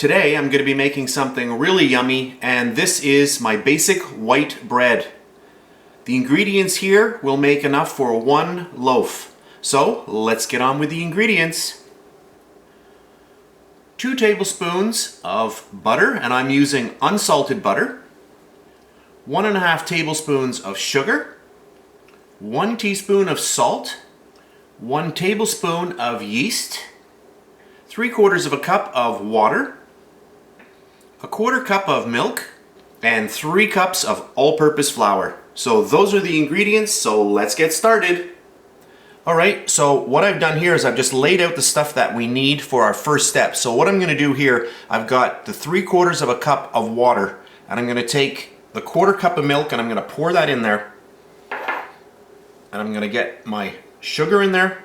Today I'm going to be making something really yummy, and this is my basic white bread. The ingredients here will make enough for one loaf. So let's get on with the ingredients. 2 tablespoons of butter, and I'm using unsalted butter. 1.5 tablespoons of sugar. 1 teaspoon of salt. 1 tablespoon of yeast. 3/4 cup of water. 1/4 cup of milk. And 3 cups of all-purpose flour. So those are the ingredients, so let's get started. Alright, so what I've done here is I've just laid out the stuff that we need for our first step. So what I'm going to do here, I've got the 3/4 cup of water, and I'm going to take the 1/4 cup of milk and I'm going to pour that in there. And I'm going to get my sugar in there,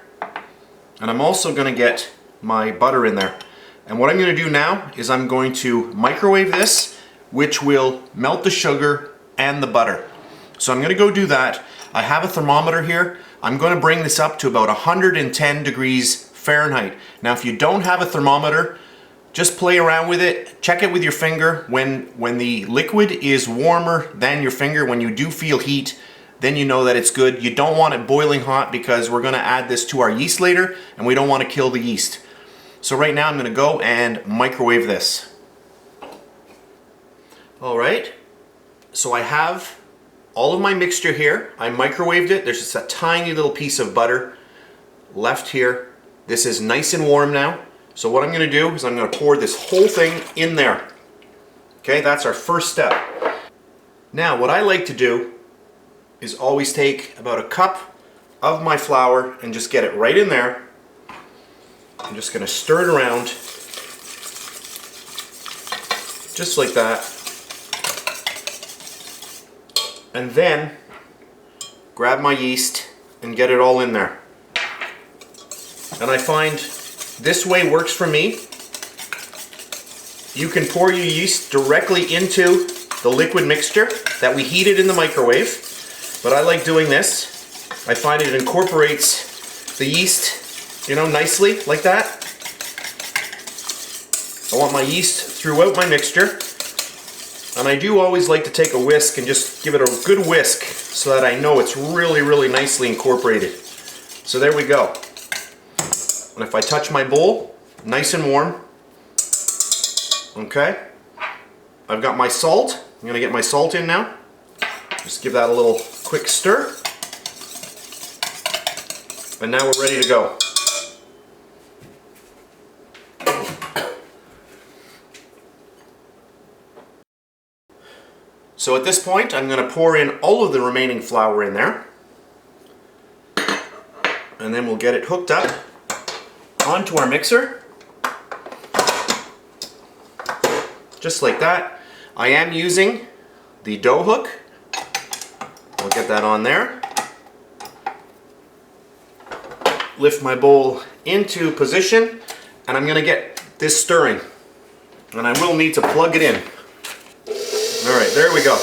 and I'm also going to get my butter in there. And what I'm going to do now is I'm going to microwave this, which will melt the sugar and the butter. So I'm going to go do that. I have a thermometer here. I'm going to bring this up to about 110 degrees Fahrenheit. Now if you don't have a thermometer, just play around with it. Check it with your finger. When the liquid is warmer than your finger, when you do feel heat, then you know that it's good. You don't want it boiling hot because we're going to add this to our yeast later, and we don't want to kill the yeast. So right now I'm going to go and microwave this. Alright, so I have all of my mixture here. I microwaved it. There's just a tiny little piece of butter left here. This is nice and warm now. So what I'm going to do is I'm going to pour this whole thing in there. Okay, that's our first step. Now what I like to do is always take about 1 cup of my flour and just get it right in there. I'm just going to stir it around just like that, and then grab my yeast and get it all in there. And I find this way works for me. You can pour your yeast directly into the liquid mixture that we heated in the microwave, but I like doing this. I find it incorporates the yeast, you know, nicely like that. I want my yeast throughout my mixture, and I do always like to take a whisk and just give it a good whisk so that I know it's really, really nicely incorporated. So there we go. And if I touch my bowl, nice and warm. Okay. I've got my salt. I'm going to get my salt in now. Just give that a little quick stir. And now we're ready to go. So at this point, I'm going to pour in all of the remaining flour in there. And then we'll get it hooked up onto our mixer. Just like that. I am using the dough hook. I'll get that on there. Lift my bowl into position, and I'm going to get this stirring. And I will need to plug it in. Alright, there we go.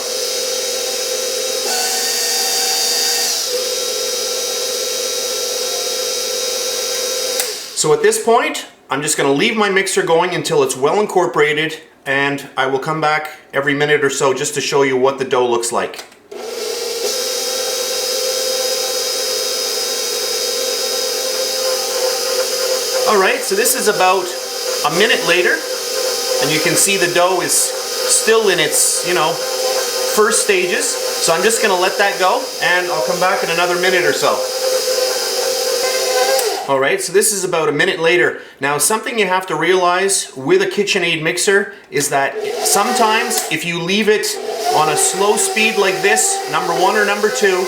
So at this point, I'm just going to leave my mixer going until it's well incorporated, and I will come back every minute or so just to show you what the dough looks like. Alright, so this is about a minute later, and you can see the dough is still in its, first stages. So I'm just going to let that go, and I'll come back in another minute or so. Alright, so this is about a minute later. Now something you have to realize with a KitchenAid mixer is that sometimes if you leave it on a slow speed like this, number 1 or number 2,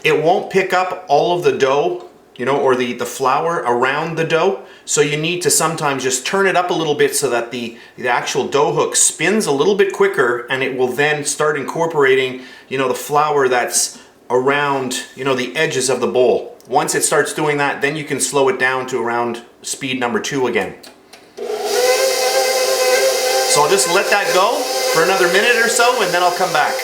it won't pick up all of the dough, or the flour around the dough. So you need to sometimes just turn it up a little bit so that the actual dough hook spins a little bit quicker, and it will then start incorporating, the flour that's around, the edges of the bowl. Once it starts doing that, then you can slow it down to around speed number 2 again. So I'll just let that go for another minute or so, and then I'll come back.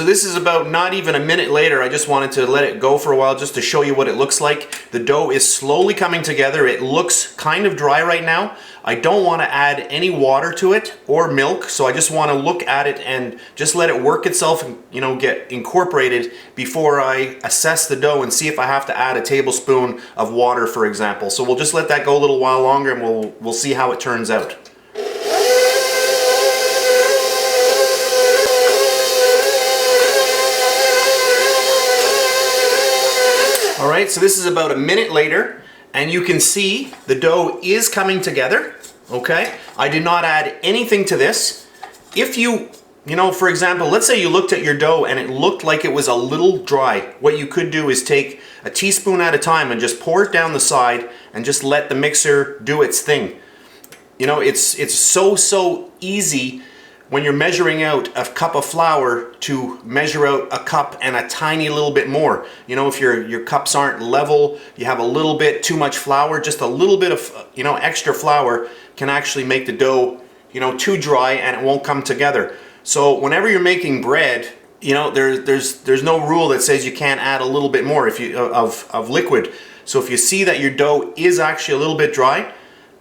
so this is about not even a minute later. I just wanted to let it go for a while just to show you what it looks like. The dough is slowly coming together. It looks kind of dry right now. I don't want to add any water to it or milk, so I just want to look at it and just let it work itself and, you know, get incorporated before I assess the dough and see if I have to add a tablespoon of water, for example. So we'll just let that go a little while longer and we'll see how it turns out. Alright, so this is about a minute later, and you can see the dough is coming together, okay? I did not add anything to this. If you know, for example, let's say you looked at your dough and it looked like it was a little dry. What you could do is take a teaspoon at a time and just pour it down the side and just let the mixer do its thing. You know, it's so easy when you're measuring out a cup of flour to measure out a cup and a tiny little bit more. You know, if your cups aren't level, you have a little bit too much flour, just a little bit of, you know, extra flour can actually make the dough, you know, too dry and it won't come together. So whenever you're making bread, you know, there's no rule that says you can't add a little bit more if you of liquid. So if you see that your dough is actually a little bit dry,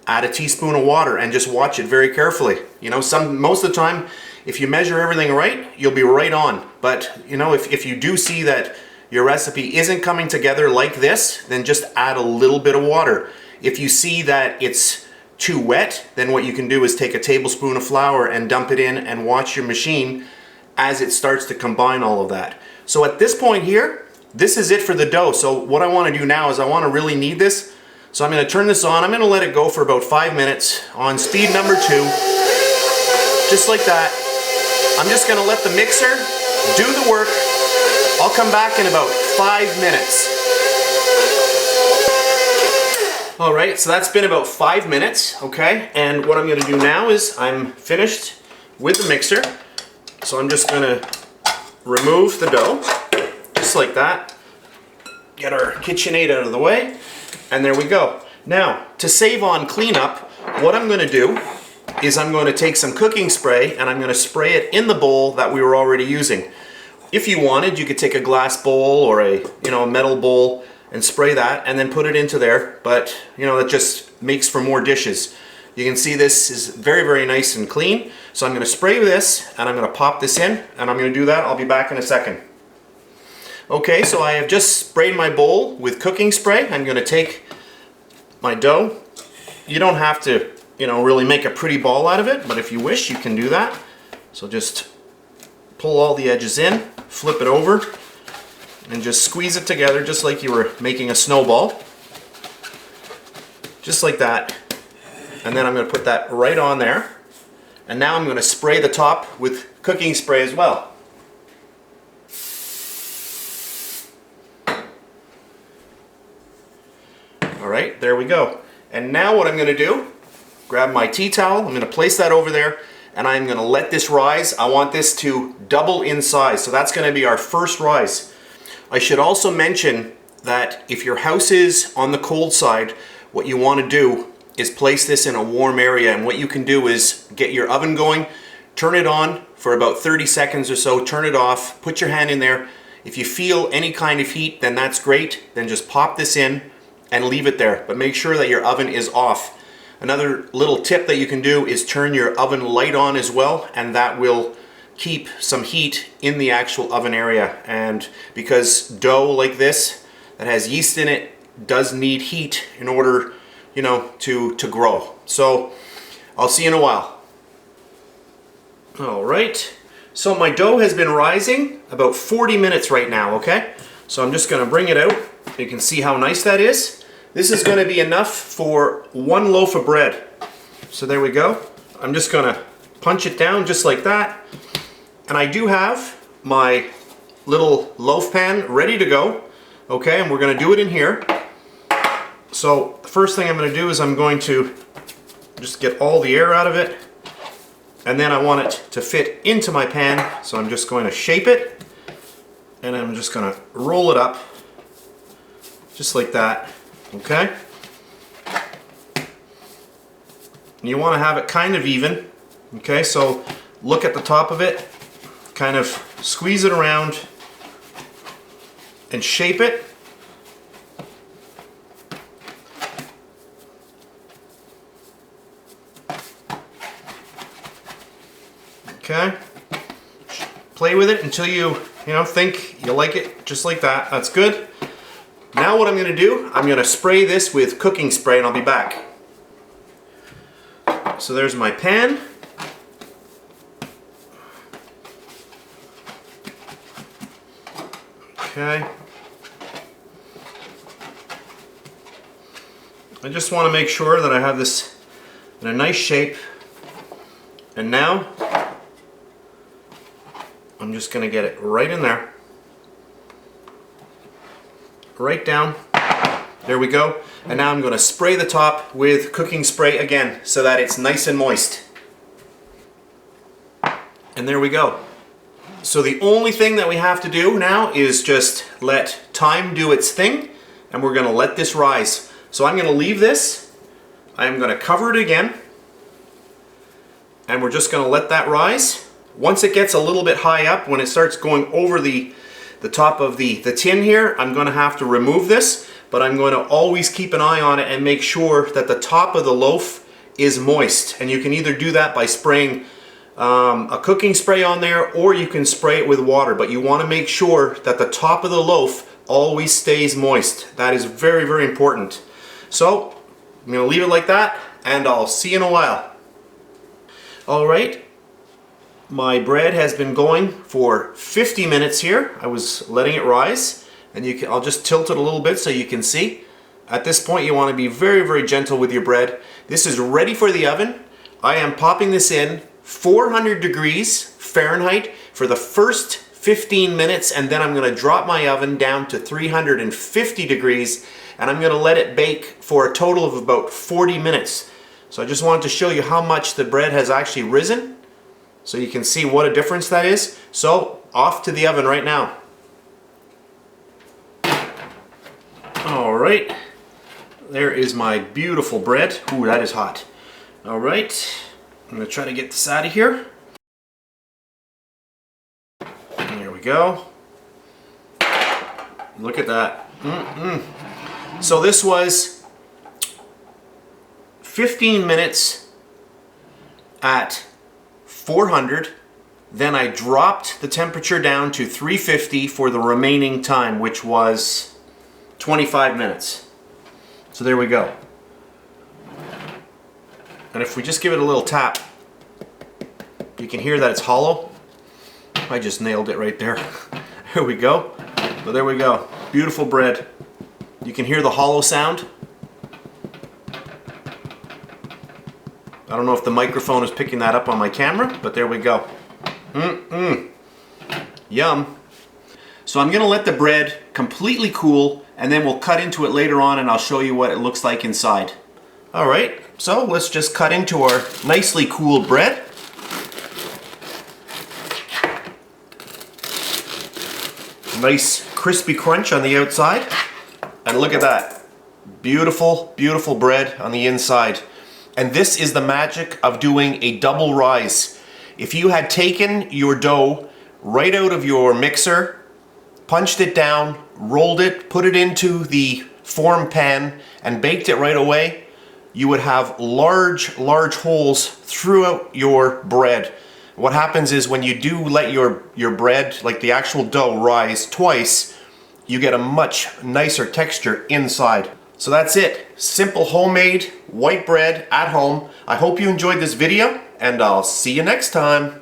add a teaspoon of water and just watch it very carefully. You know, most of the time, if you measure everything right, you'll be right on. But, you know, if you do see that your recipe isn't coming together like this, then just add a little bit of water. If you see that it's too wet, then what you can do is take a tablespoon of flour and dump it in and watch your machine as it starts to combine all of that. So at this point here, this is it for the dough. So what I want to do now is I want to really knead this. So I'm going to turn this on. I'm going to let it go for about 5 minutes on speed number 2. Just like that. I'm just going to let the mixer do the work. I'll come back in about 5 minutes. Alright, so that's been about 5 minutes, okay? And what I'm going to do now is I'm finished with the mixer. So I'm just going to remove the dough. Just like that. Get our KitchenAid out of the way. And there we go. Now, to save on cleanup, what I'm going to do is I'm going to take some cooking spray and I'm going to spray it in the bowl that we were already using. If you wanted, you could take a glass bowl or a metal bowl and spray that and then put it into there, but that just makes for more dishes. You can see this is very nice and clean. So I'm going to spray this and I'm going to pop this in, and I'm going to do that. I'll be back in a second. Okay, so I have just sprayed my bowl with cooking spray. I'm going to take my dough. You don't have to, really make a pretty ball out of it, but if you wish, you can do that. So just pull all the edges in, flip it over, and just squeeze it together just like you were making a snowball. Just like that. And then I'm going to put that right on there. And now I'm going to spray the top with cooking spray as well. Alright, there we go. And now what I'm going to do, grab my tea towel, I'm going to place that over there, and I'm going to let this rise. I want this to double in size, so that's going to be our first rise. I should also mention that if your house is on the cold side, what you want to do is place this in a warm area, and what you can do is get your oven going, turn it on for about 30 seconds or so, turn it off, put your hand in there. If you feel any kind of heat, then that's great. Then just pop this in and leave it there, but make sure that your oven is off. Another little tip that you can do is turn your oven light on as well, and that will keep some heat in the actual oven area. And because dough like this that has yeast in it does need heat in order, to grow. So I'll see you in a while. All right, so my dough has been rising about 40 minutes right now, okay? So I'm just gonna bring it out. You can see how nice that is. This is going to be enough for 1 loaf of bread. So there we go. I'm just going to punch it down just like that. And I do have my little loaf pan ready to go. Okay, and we're going to do it in here. So the first thing I'm going to do is I'm going to just get all the air out of it. And then I want it to fit into my pan. So I'm just going to shape it. And I'm just going to roll it up. Just like that. Okay? You want to have it kind of even. Okay, so look at the top of it. Kind of squeeze it around and shape it. Okay. Play with it until you think you like it just like that. That's good. Now what I'm going to do, I'm going to spray this with cooking spray and I'll be back. So there's my pan. Okay. I just want to make sure that I have this in a nice shape. And now I'm just going to get it right in there. Right down. There we go. And now I'm going to spray the top with cooking spray again so that it's nice and moist. And there we go. So the only thing that we have to do now is just let time do its thing, and we're going to let this rise. So I'm going to leave this. I'm going to cover it again, and we're just going to let that rise. Once it gets a little bit high up, when it starts going over the top of the tin here, I'm going to have to remove this, but I'm going to always keep an eye on it and make sure that the top of the loaf is moist. And you can either do that by spraying a cooking spray on there, or you can spray it with water, but you want to make sure that the top of the loaf always stays moist. That is very, very important. So I'm going to leave it like that, and I'll see you in a while. Alright, my bread has been going for 50 minutes here. I was letting it rise, and I'll just tilt it a little bit so you can see. At this point you want to be very, very gentle with your bread. This is ready for the oven. I am popping this in 400 degrees Fahrenheit for the first 15 minutes, and then I'm going to drop my oven down to 350 degrees, and I'm going to let it bake for a total of about 40 minutes. So I just wanted to show you how much the bread has actually risen, so you can see what a difference that is. So off to the oven right now. Alright, there is my beautiful bread. Ooh, that is hot. Alright, I'm going to try to get this out of here. There we go. Look at that. So this was 15 minutes at 400. Then I dropped the temperature down to 350 for the remaining time, which was 25 minutes. So there we go. And if we just give it a little tap, you can hear that it's hollow. I just nailed it right there. There we go. So there we go. Beautiful bread. You can hear the hollow sound. I don't know if the microphone is picking that up on my camera, but there we go. Yum. So I'm going to let the bread completely cool, and then we'll cut into it later on and I'll show you what it looks like inside. Alright, so let's just cut into our nicely cooled bread. Nice crispy crunch on the outside. And look at that. Beautiful, beautiful bread on the inside. And this is the magic of doing a double rise. If you had taken your dough right out of your mixer, punched it down, rolled it, put it into the form pan, and baked it right away, you would have large, large holes throughout your bread. What happens is when you do let your bread, like the actual dough, rise twice, you get a much nicer texture inside. So that's it. Simple homemade white bread at home. I hope you enjoyed this video, and I'll see you next time.